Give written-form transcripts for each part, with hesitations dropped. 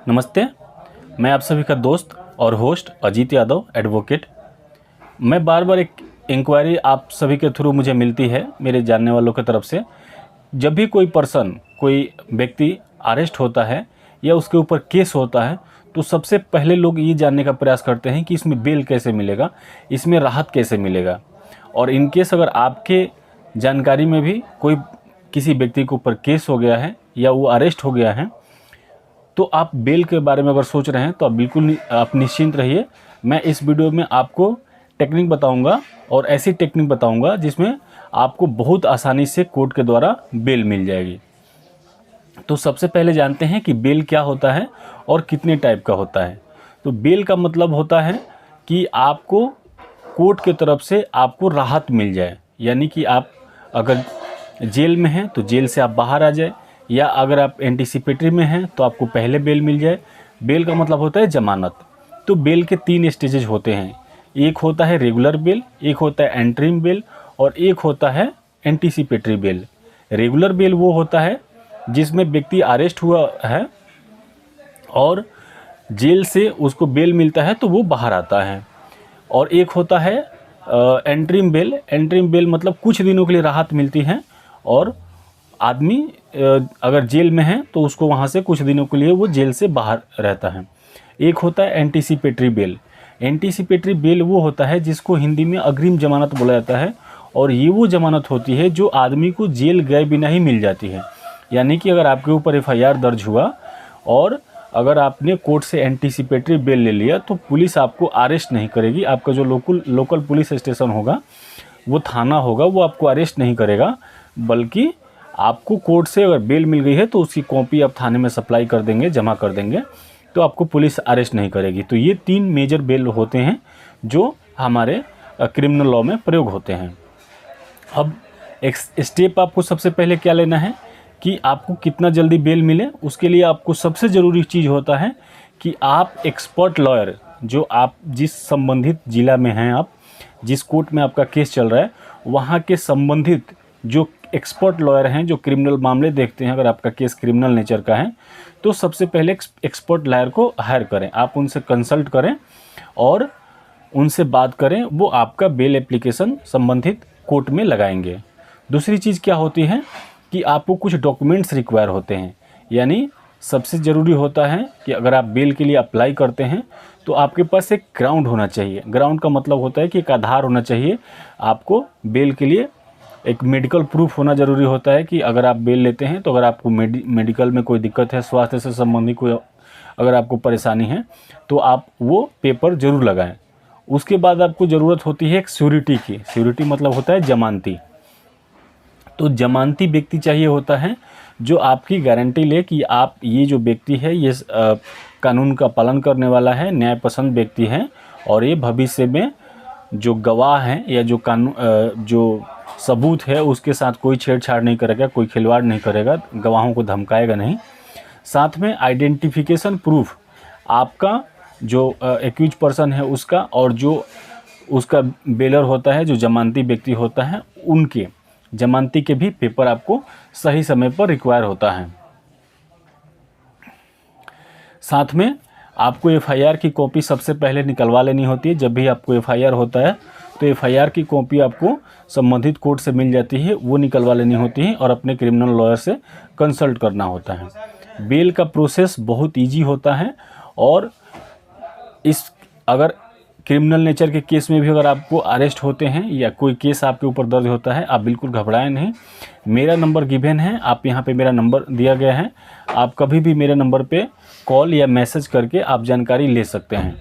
नमस्ते, मैं आप सभी का दोस्त और होस्ट अजीत यादव एडवोकेट। मैं बार बार एक इंक्वायरी आप सभी के थ्रू मुझे मिलती है मेरे जानने वालों की तरफ से। जब भी कोई व्यक्ति अरेस्ट होता है या उसके ऊपर केस होता है तो सबसे पहले लोग ये जानने का प्रयास करते हैं कि इसमें बेल कैसे मिलेगा, इसमें राहत कैसे मिलेगा। और इन केस अगर आपके जानकारी में भी कोई किसी व्यक्ति के ऊपर केस हो गया है या वो अरेस्ट हो गया है तो आप बेल के बारे में अगर सोच रहे हैं तो आप निश्चिंत रहिए। मैं इस वीडियो में आपको टेक्निक बताऊंगा और ऐसी टेक्निक बताऊंगा जिसमें आपको बहुत आसानी से कोर्ट के द्वारा बेल मिल जाएगी। तो सबसे पहले जानते हैं कि बेल क्या होता है और कितने टाइप का होता है। तो बेल का मतलब होता है कि आपको कोर्ट की तरफ से आपको राहत मिल जाए, यानी कि आप अगर जेल में हैं तो जेल से आप बाहर आ जाए, या अगर आप एंटीसिपेटरी में हैं तो आपको पहले बेल मिल जाए। बेल का मतलब होता है जमानत। तो बेल के 3 स्टेजेज होते हैं। एक होता है रेगुलर बेल, एक होता है एंट्रीम बेल और एक होता है एंटीसिपेटरी बेल। रेगुलर बेल वो होता है जिसमें व्यक्ति अरेस्ट हुआ है और जेल से उसको बेल मिलता है तो वो बाहर आता है। और एक होता है एंट्रीम बेल। एंट्रीम बेल मतलब कुछ दिनों के लिए राहत मिलती है और आदमी अगर जेल में है तो उसको वहाँ से कुछ दिनों के लिए वो जेल से बाहर रहता है। एक होता है एंटीसिपेटरी बेल। एंटीसिपेटरी बेल वो होता है जिसको हिंदी में अग्रिम जमानत बोला जाता है, और ये वो जमानत होती है जो आदमी को जेल गए बिना ही मिल जाती है। यानी कि अगर आपके ऊपर FIR दर्ज हुआ और अगर आपने कोर्ट से एंटीसिपेटरी बेल ले लिया तो पुलिस आपको अरेस्ट नहीं करेगी। आपका जो लोकल पुलिस स्टेशन होगा, वो थाना होगा, वो आपको अरेस्ट नहीं करेगा, बल्कि आपको कोर्ट से अगर बेल मिल गई है तो उसकी कॉपी आप थाने में सप्लाई कर देंगे, जमा कर देंगे, तो आपको पुलिस अरेस्ट नहीं करेगी। तो ये 3 मेजर बेल होते हैं जो हमारे क्रिमिनल लॉ में प्रयोग होते हैं। अब एक स्टेप आपको सबसे पहले क्या लेना है कि आपको कितना जल्दी बेल मिले। उसके लिए आपको सबसे ज़रूरी चीज़ होता है कि आप एक्सपर्ट लॉयर, जो आप जिस संबंधित ज़िला में हैं, आप जिस कोर्ट में आपका केस चल रहा है, वहाँ के संबंधित जो एक्सपर्ट लॉयर हैं जो क्रिमिनल मामले देखते हैं। अगर आपका केस क्रिमिनल नेचर का है तो सबसे पहले एक्सपर्ट लॉयर को हायर करें, आप उनसे कंसल्ट करें और उनसे बात करें। वो आपका बेल एप्लीकेशन संबंधित कोर्ट में लगाएंगे। दूसरी चीज़ क्या होती है कि आपको कुछ डॉक्यूमेंट्स रिक्वायर होते हैं। यानी सबसे ज़रूरी होता है कि अगर आप बेल के लिए अप्लाई करते हैं तो आपके पास एक ग्राउंड होना चाहिए। ग्राउंड का मतलब होता है कि एक आधार होना चाहिए। आपको बेल के लिए एक मेडिकल प्रूफ होना ज़रूरी होता है कि अगर आप बेल लेते हैं तो अगर आपको मेडिकल में कोई दिक्कत है, स्वास्थ्य से संबंधित कोई अगर आपको परेशानी है तो आप वो पेपर ज़रूर लगाएं। उसके बाद आपको ज़रूरत होती है एक श्योरिटी की। श्योरिटी मतलब होता है जमानती। तो जमानती व्यक्ति चाहिए होता है जो आपकी गारंटी ले कि आप ये जो व्यक्ति है ये कानून का पालन करने वाला है, न्यायपसंद व्यक्ति है, और ये भविष्य में जो गवाह हैं या जो सबूत है उसके साथ कोई छेड़छाड़ नहीं करेगा, कोई खिलवाड़ नहीं करेगा, गवाहों को धमकाएगा नहीं। साथ में आइडेंटिफिकेशन प्रूफ, आपका जो एक्यूज पर्सन है उसका और जो उसका बेलर होता है, जो जमानती व्यक्ति होता है, उनके जमानती के भी पेपर आपको सही समय पर रिक्वायर होता है। साथ में आपको FIR की कॉपी सबसे पहले निकलवा लेनी होती है। जब भी आपको FIR होता है तो FIR की कॉपी आपको संबंधित कोर्ट से मिल जाती है, वो निकलवा लेनी होती है और अपने क्रिमिनल लॉयर से कंसल्ट करना होता है। बेल का प्रोसेस बहुत इजी होता है, और अगर क्रिमिनल नेचर के केस में भी अगर आपको अरेस्ट होते हैं या कोई केस आपके ऊपर दर्ज होता है, आप बिल्कुल घबराएं नहीं। मेरा नंबर गिवन है, आप यहाँ पे मेरा नंबर दिया गया है, आप कभी भी मेरे नंबर पे कॉल या मैसेज करके आप जानकारी ले सकते हैं।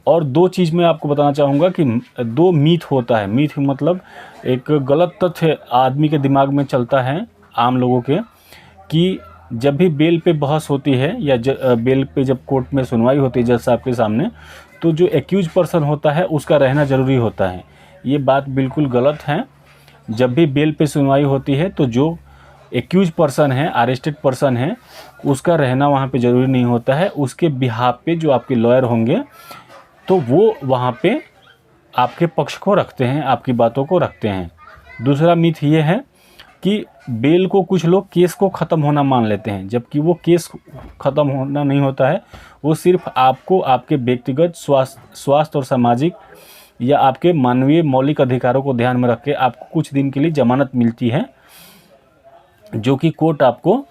और 2 चीज़ मैं आपको बताना चाहूँगा कि 2 मीथ होता है। मीथ मतलब एक गलत तथ्य आदमी के दिमाग में चलता है आम लोगों के, कि जब भी बेल पे बहस होती है या बेल पे जब कोर्ट में सुनवाई होती है जज साहब के सामने, तो जो एक्यूज पर्सन होता है उसका रहना ज़रूरी होता है। ये बात बिल्कुल गलत है। जब भी बेल पे सुनवाई होती है तो जो एक्यूज पर्सन है, अरेस्टेड पर्सन है, उसका रहना वहाँ पे ज़रूरी नहीं होता है। उसके बिहाफ पे जो आपके लॉयर होंगे तो वो वहाँ पे आपके पक्ष को रखते हैं, आपकी बातों को रखते हैं। दूसरा मिथ ये है कि बेल को कुछ लोग केस को ख़त्म होना मान लेते हैं, जबकि वो केस ख़त्म होना नहीं होता है। वो सिर्फ आपको आपके व्यक्तिगत स्वास्थ्य और सामाजिक या आपके मानवीय मौलिक अधिकारों को ध्यान में रख के आपको कुछ दिन के लिए ज़मानत मिलती है, जो कि कोर्ट आपको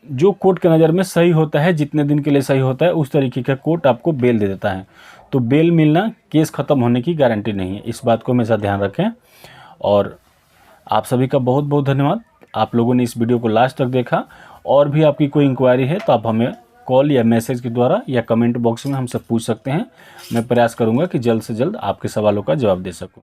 जो कोर्ट के नज़र में सही होता है, जितने दिन के लिए सही होता है उस तरीके का कोर्ट आपको बेल दे देता है। तो बेल मिलना केस ख़त्म होने की गारंटी नहीं है, इस बात को हमेशा ध्यान रखें। और आप सभी का बहुत बहुत धन्यवाद, आप लोगों ने इस वीडियो को लास्ट तक देखा। और भी आपकी कोई इंक्वायरी है तो आप हमें कॉल या मैसेज के द्वारा या कमेंट बॉक्स में हमसे पूछ सकते हैं। मैं प्रयास करूंगा कि जल्द से जल्द आपके सवालों का जवाब दे सकूं।